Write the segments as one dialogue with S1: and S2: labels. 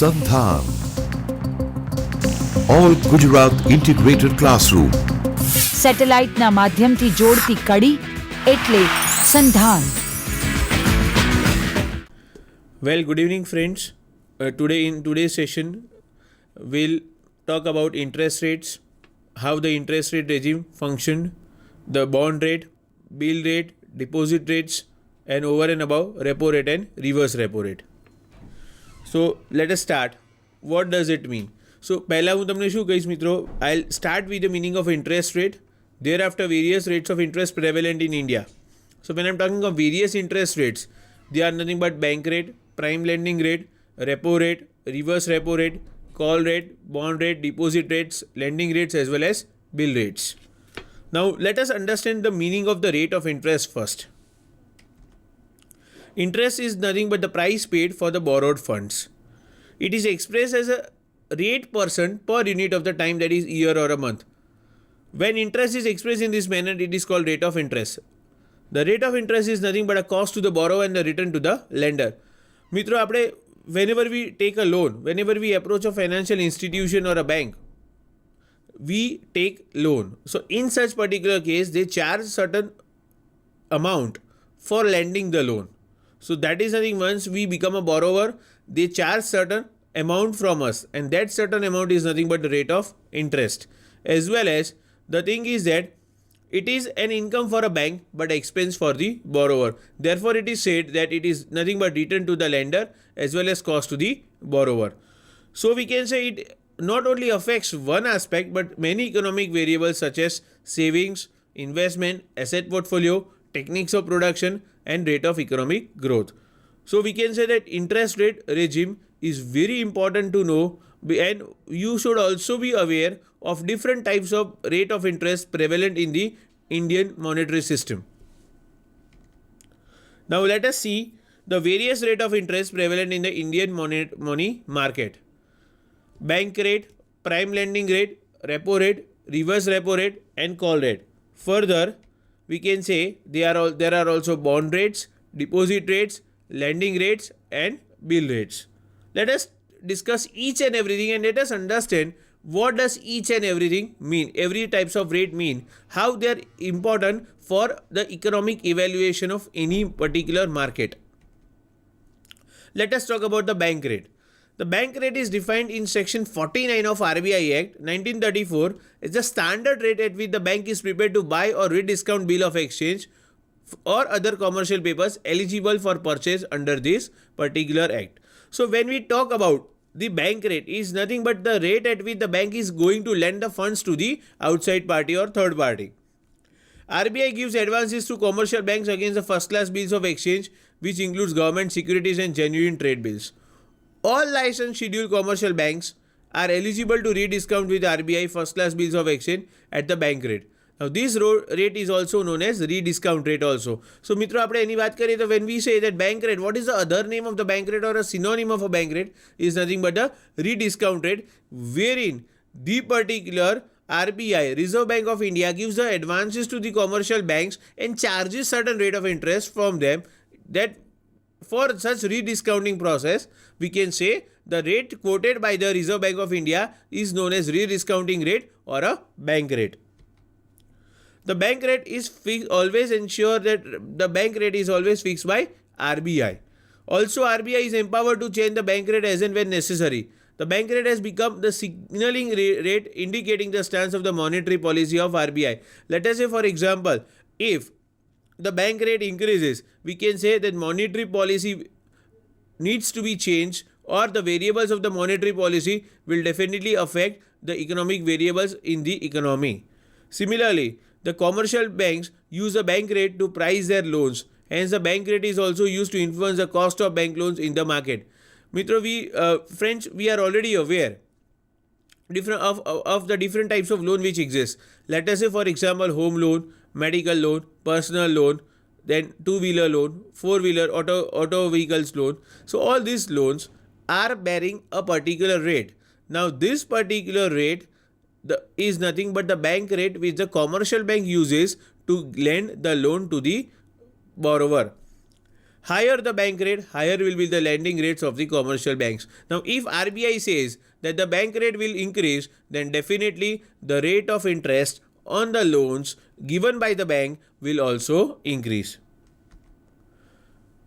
S1: Sandhan. All Gujarat Integrated Classroom.
S2: સેટેલાઇટના માધ્યમથી જોડતી કડી એટલે સંધાન.
S3: Well, good evening, friends. In today's session, we'll talk about interest rates, how the interest rate regime functioned, the bond rate, bill rate, deposit rates, and over and above repo rate and reverse repo rate. So let us start. What does it mean? So પહેલા હું તમને શું કહીશ મિત્રો, I'll start with the meaning of interest rate, thereafter various rates of interest prevalent in India. So when I'm talking of various interest rates, they are nothing but bank rate, prime lending rate, repo rate, reverse repo rate, call rate, bond rate, deposit rates, lending rates as well as bill rates. Now let us understand the meaning of the rate of interest first. Interest is nothing but the price paid for the borrowed funds. It is expressed as a rate % per unit of the time, that is year or a month. When interest is expressed in this manner, it is called rate of interest. The rate of interest is nothing but a cost to the borrower and the return to the lender. મિત્રો આપણે whenever we take a loan, whenever we approach a financial institution or a bank, we take loan. So in such particular case, they charge certain amount for lending the loan. So that is nothing, once we become a borrower, they charge certain amount from us, and that certain amount is nothing but the rate of interest. As well as the thing is that it is an income for a bank but expense for the borrower. Therefore, it is said that it is nothing but return to the lender as well as cost to the borrower. So we can say it not only affects one aspect but many economic variables such as savings, investment, asset portfolio, techniques of production and rate of economic growth. So we can say that interest rate regime is very important to know, and you should also be aware of different types of rate of interest prevalent in the Indian monetary system. Now let us see the various rate of interest prevalent in the Indian money market. Bank rate, prime lending rate, repo rate, reverse repo rate and call rate. Further, we can say there are also bond rates, deposit rates, lending rates and bill rates. Let us discuss each and everything and let us understand what does each and everything mean, every types of rate mean, how they are important for the economic evaluation of any particular market. Let us talk about the bank rate. The bank rate is defined in section 49 of RBI Act 1934 as the standard rate at which the bank is prepared to buy or rediscount bill of exchange or other commercial papers eligible for purchase under this particular act. So when we talk about the bank rate, is nothing but the rate at which the bank is going to lend the funds to the outside party or third party. RBI gives advances to commercial banks against the first class bills of exchange, which includes government securities and genuine trade bills. All licensed scheduled commercial banks are eligible to rediscount with RBI first class bills of exchange at the bank rate. Now this rate is also known as rediscount rate also. So મિત્રો આપણે એની વાત કરીએ તો when we say that bank rate, what is the other name of the bank rate or a synonym of a bank rate is nothing but a rediscount rate, wherein the particular RBI, Reserve Bank of India, gives the advances to the commercial banks and charges certain rate of interest from them. That for such rediscounting process, we can say the rate quoted by the Reserve Bank of India is known as rediscounting rate or a bank rate. The bank rate is fixed, always ensure that the bank rate is always fixed by RBI. Also, RBI is empowered to change the bank rate as and when necessary. The bank rate has become the signaling rate indicating the stance of the monetary policy of RBI. Let us say, for example, if the bank rate increases, we can say that monetary policy needs to be changed, or the variables of the monetary policy will definitely affect the economic variables in the economy. Similarly, the commercial banks use the bank rate to price their loans. Hence, the bank rate is also used to influence the cost of bank loans in the market. મિત્રો, friends, we are already aware of the different types of loan which exist. Let us say, for example, home loan, medical loan, personal loan, then two-wheeler loan, four-wheeler auto vehicles loan. So all these loans are bearing a particular rate. Now this particular rate is nothing but the bank rate which the commercial bank uses to lend the loan to the borrower. Higher the bank rate, higher will be the lending rates of the commercial banks. Now, if RBI says that the bank rate will increase, then definitely the rate of interest on the loans given by the bank will also increase.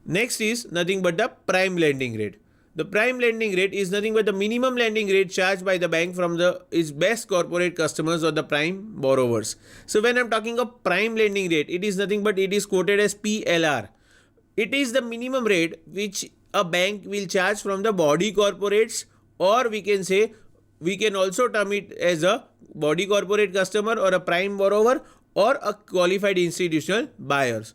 S3: Next is nothing but the prime lending rate. The prime lending rate is nothing but the minimum lending rate charged by the bank from its best corporate customers or the prime borrowers. So when I'm talking of prime lending rate, it is nothing but it is quoted as PLR. It is the minimum rate which a bank will charge from the body corporates, or we can also term it as a body corporate customer or a prime borrower or a qualified institutional buyers.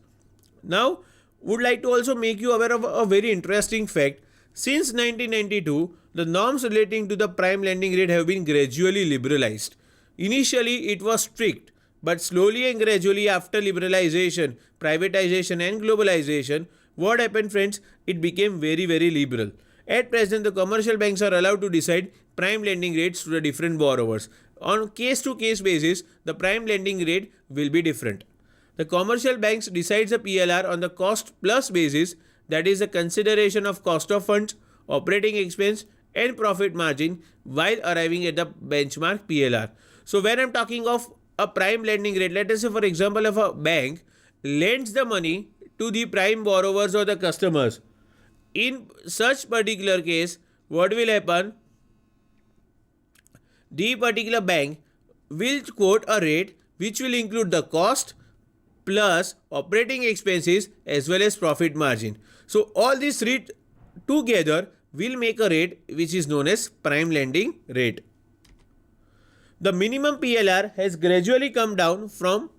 S3: Now, would like to also make you aware of a very interesting fact. Since 1992, the norms relating to the prime lending rate have been gradually liberalized. Initially, it was strict, but slowly and gradually after liberalization, privatization and globalization, what happened, friends? It became very, very liberal. At present, the commercial banks are allowed to decide prime lending rates to the different borrowers. On case-to-case basis, the prime lending rate will be different. The commercial banks decides the PLR on the cost plus basis, that is a consideration of cost of funds, operating expense and profit margin while arriving at the benchmark PLR. So when I'm talking of a prime lending rate, let us say for example if a bank lends the money to the prime borrowers or the customers, in such particular case what will happen? The particular bank will quote a rate which will include the cost plus operating expenses as well as profit margin. So all these three together will make a rate which is known as prime lending rate. The minimum PLR has gradually come down from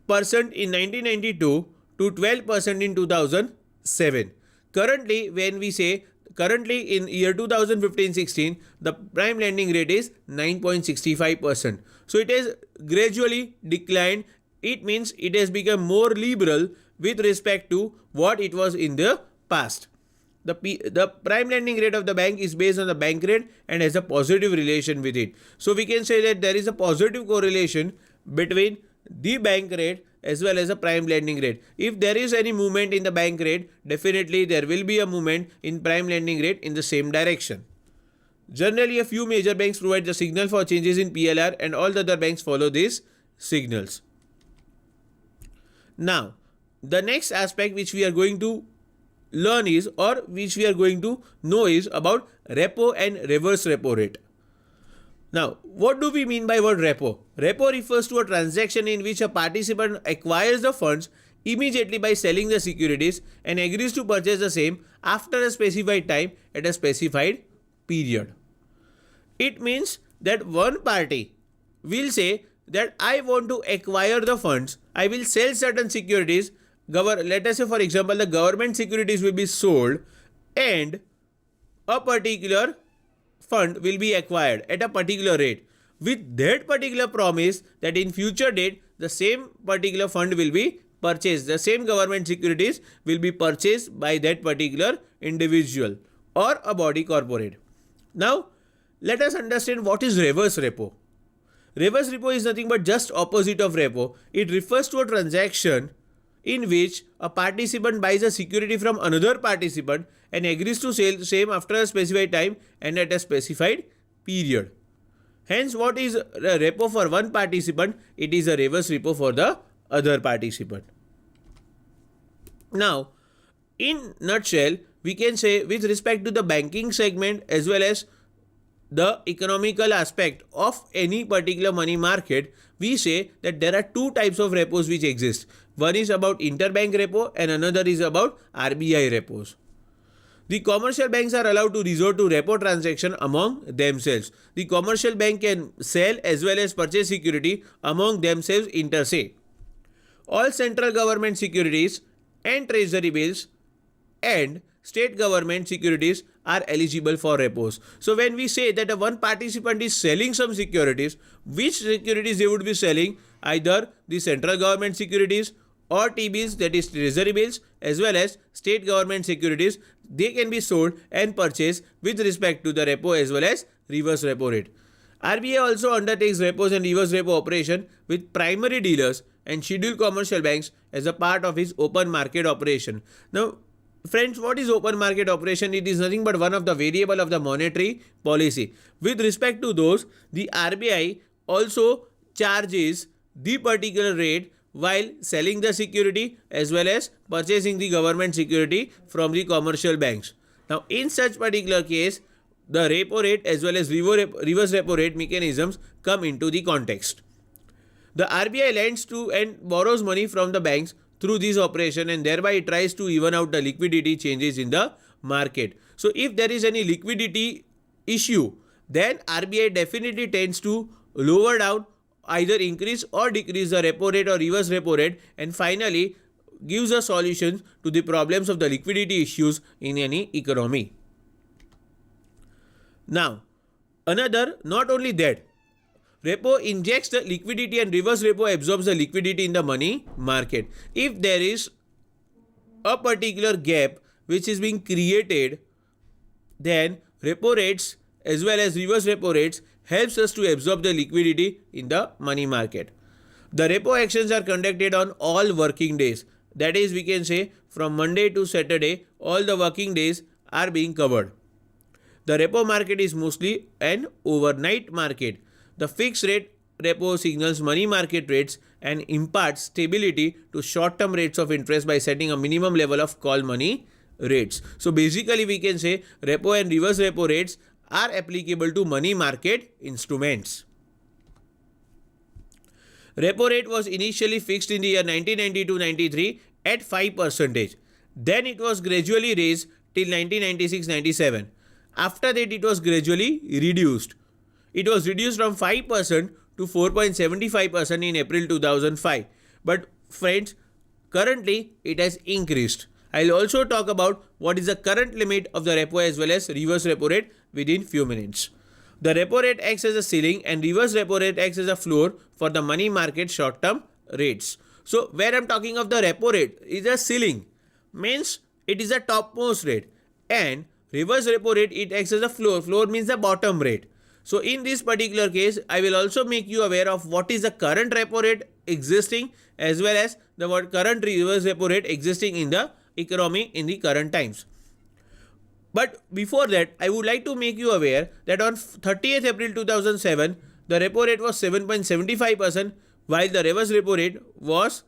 S3: percent in 1992 to 12% in 2007. Currently, when we say in year 2015-16, the prime lending rate is 9.65%. So it has gradually declined. It means it has become more liberal with respect to what it was in the past. The prime lending rate of the bank is based on the bank rate and has a positive relation with it. So we can say that there is a positive correlation between the bank rate as well as a prime lending rate. If there is any movement in the bank rate, definitely there will be a movement in prime lending rate in the same direction. Generally, a few major banks provide the signal for changes in PLR and all the other banks follow these signals. Now, the next aspect which we are going to learn is, or which we are going to know is about repo and reverse repo rate. Now, what do we mean by word repo? Repo refers to a transaction in which a participant acquires the funds immediately by selling the securities and agrees to purchase the same after a specified time at a specified period. It means that one party will say that I want to acquire the funds, I will sell certain securities. Let us say for example the government securities will be sold and a particular fund will be acquired at a particular rate with that particular promise that in future date the same particular fund will be purchased, the same government securities will be purchased by that particular individual or a body corporate. Now let us understand what is reverse repo. Reverse repo is nothing but just opposite of repo. It refers to a transaction in which a participant buys a security from another participant and agrees to sell the same after a specified time and at a specified period. Hence, what is a repo for one participant? It is a reverse repo for the other participant. Now, in nutshell, we can say with respect to the banking segment as well as the economical aspect of any particular money market, we say that there are two types of repos which exist. One is about interbank repo and another is about RBI repos. The commercial banks are allowed to resort to repo transaction among themselves. The commercial bank can sell as well as purchase security among themselves inter se. All central government securities and treasury bills and state government securities are eligible for repos. So when we say that one participant is selling some securities, which securities they would be selling? Either the central government securities or T-bills, that is treasury bills, as well as state government securities. They can be sold and purchased with respect to the repo as well as reverse repo rate. RBI also undertakes repos and reverse repo operation with primary dealers and scheduled commercial banks as a part of its open market operation. Now, Friends, what is open market operation? It is nothing but one of the variable of the monetary policy. With respect to those, the RBI also charges the particular rate while selling the security as well as purchasing the government security from the commercial banks. Now, in such particular case, the repo rate as well as reverse repo rate mechanisms come into the context. The RBI lends to and borrows money from the banks through this operation, and thereby it tries to even out the liquidity changes in the market. So if there is any liquidity issue, then RBI definitely tends to lower down, either increase or decrease the repo rate or reverse repo rate, and finally gives a solution to the problems of the liquidity issues in any economy. Now, not only that, repo injects the liquidity and reverse repo absorbs the liquidity in the money market. If there is a particular gap which is being created, then repo rates as well as reverse repo rates helps us to absorb the liquidity in the money market. The repo actions are conducted on all working days. That is, we can say from Monday to Saturday, all the working days are being covered. The repo market is mostly an overnight market. The fixed rate repo signals money market rates and imparts stability to short-term rates of interest by setting a minimum level of call money rates. So basically we can say repo and reverse repo rates are applicable to money market instruments. Repo rate was initially fixed in the year 1992-93 at 5%. Then it was gradually raised till 1996-97. After that it was gradually reduced. It was reduced from 5% to 4.75% in April 2005. But friends, currently it has increased. I'll also talk about what is the current limit of the repo as well as reverse repo rate within few minutes. The repo rate acts as a ceiling and reverse repo rate acts as a floor for the money market short-term rates. So where I'm talking of the repo rate is a ceiling, means it is a topmost rate, and reverse repo rate, it acts as a floor. Floor means the bottom rate. So in this particular case, I will also make you aware of what is the current repo rate existing as well as the current reverse repo rate existing in the economy in the current times. But before that, I would like to make you aware that on 30th April 2007, the repo rate was 7.75%, while the reverse repo rate was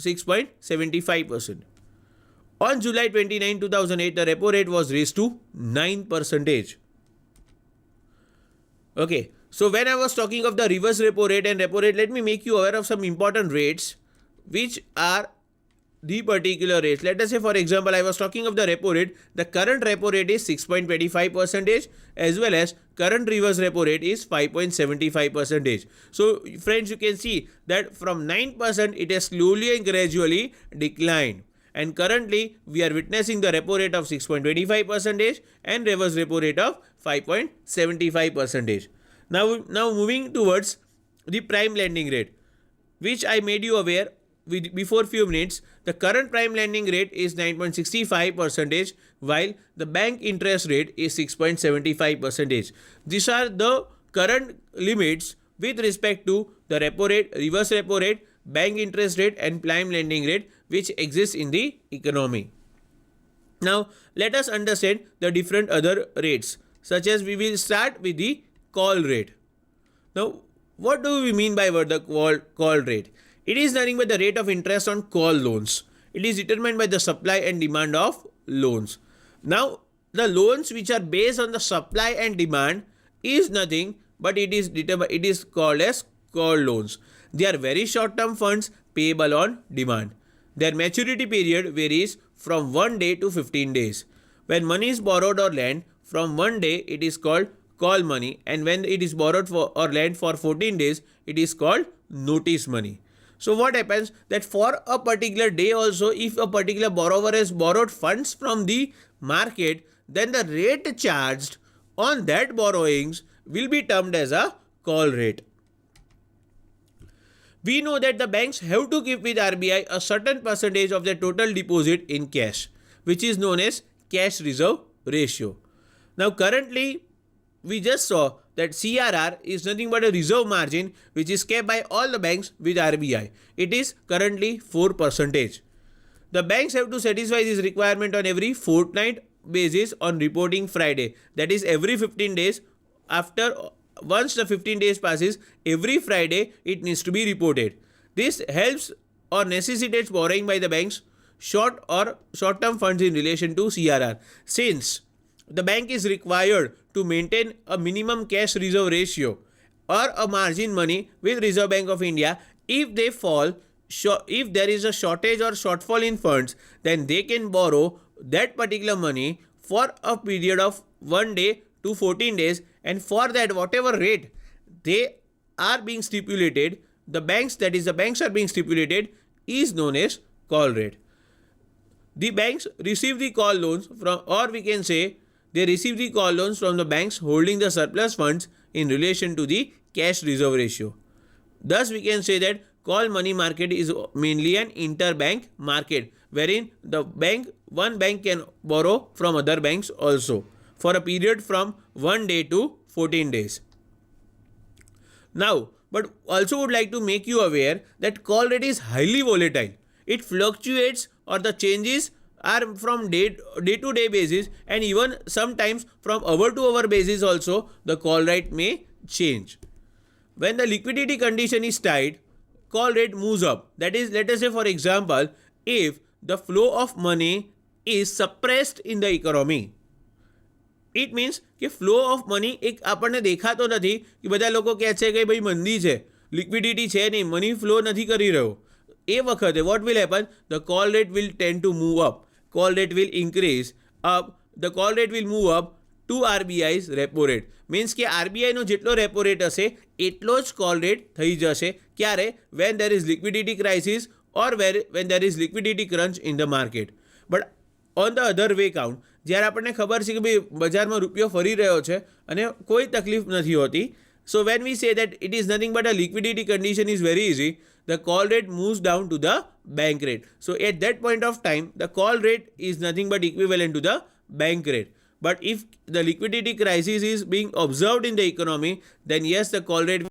S3: 6.75%. On July 29, 2008, the repo rate was raised to 9%. Okay, so when I was talking of the reverse repo rate and repo rate, let me make you aware of some important rates which are the particular rates. Let us say, for example, I was talking of the repo rate. The current repo rate is 6.25% as well as current reverse repo rate is 5.75%. So friends, you can see that from 9% it has slowly and gradually declined. And currently we are witnessing the repo rate of 6.25% and reverse repo rate of 5.75%. Now moving towards the prime lending rate, which I made you aware before few minutes. The current prime lending rate is 9.65%, while the bank interest rate is 6.75%. These are the current limits with respect to the repo rate, reverse repo rate, bank interest rate and prime lending rate which exists in the economy. Now let us understand the different other rates, such as we will start with the call rate. Now what do we mean by the call rate? It is nothing but the rate of interest on call loans. It is determined by the supply and demand of loans. Now the loans which are based on the supply and demand is nothing but it is called as call loans. They are very short-term funds payable on demand. Their maturity period varies from 1 day to 15 days. When money is borrowed or lent from 1 day, it is called call money, and when it is borrowed for or lent for 14 days, it is called notice money. So what happens that for a particular day also, if a particular borrower has borrowed funds from the market, then the rate charged on that borrowings will be termed as a call rate. We know that the banks have to keep with RBI a certain percentage of their total deposit in cash, which is known as cash reserve ratio. Now currently we just saw that CRR is nothing but a reserve margin which is kept by all the banks with RBI. It is currently 4%. The banks have to satisfy this requirement on every fortnight basis on reporting Friday. That is every 15 days. After once the 15 days passes, every Friday it needs to be reported. This helps or necessitates borrowing by the banks short-term funds in relation to CRR. Since the bank is required to maintain a minimum cash reserve ratio or a margin money with Reserve Bank of India, if they fall, if there is a shortage or shortfall in funds, then they can borrow that particular money for a period of 1 day to 14 days, and for that whatever rate they are being stipulated, the banks are being stipulated, is known as call rate. The banks receive the call loans from, or we can say they receive the call loans from the banks holding the surplus funds in relation to the cash reserve ratio. Thus we can say that call money market is mainly an interbank market, wherein one bank can borrow from other banks also for a period from 1 day to 14 days. Now, but also would like to make you aware that call rate is highly volatile. It fluctuates, or the changes are from day to day basis, and even sometimes from hour to hour basis also the call rate may change. When the liquidity condition is tight, call rate moves up. That is, let us say for example, if the flow of money is suppressed in the economy, it means કે flow of money એક આપણને દેખાતો નથી કે બધા લોકો કહે છે કે ભાઈ મંદી છે, લિક્વિડિટી છે નહીં, મની ફ્લો નથી કરી રહ્યો. એ વખતે what will happen? The call rate will tend to move up. Call rate will increase up. The call rate will move up to RBI's repo rate. Means કે આરબીઆઈનો જેટલો રેપો રેટ હશે એટલો જ કોલ રેટ થઈ જશે. ક્યારે? Van there is liquidity crisis or van there is liquidity crunch in the market. But on the other way count, જ્યારે આપણને ખબર છે કે ભાઈ બજારમાં રૂપિયો ફરી રહ્યો છે અને કોઈ તકલીફ નથી હોતી, so when we say that it is nothing but a liquidity condition is very easy, the call rate moves down to the bank rate. So at that point of time, the call rate is nothing but equivalent to the bank rate. But if the liquidity crisis is being observed in the economy, then yes, the call rate